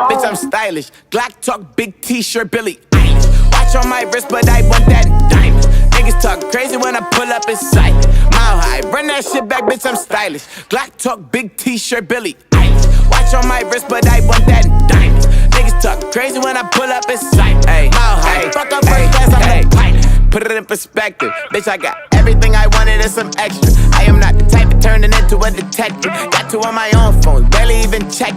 bitch, I'm stylish. Glock talk, big t-shirt, Billy Eilish. Watch on my wrist, but I want that diamond. Niggas talk crazy when I pull up in sight. Mile high, run that shit back, bitch, I'm stylish. Glock talk, big t-shirt, Billy Eilish. Watch on my wrist, but I want that diamond. Niggas talk crazy when I pull up in sight. Mile high, fuck up first class, I'm the pilot. Put it in perspective, bitch, I got everything I wanted and some extra. I am not the type of turning into a detective. Got two on my own phone, barely even check.